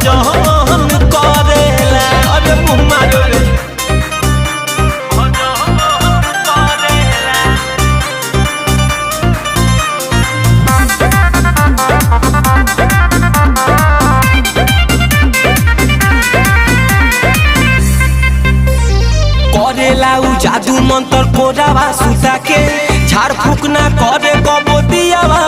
भजन करेला। अरे मुँह मारो रे करेला उ जादू मंत्र कोरावा सुता के झाड़ फूक ना करे कबो दियावा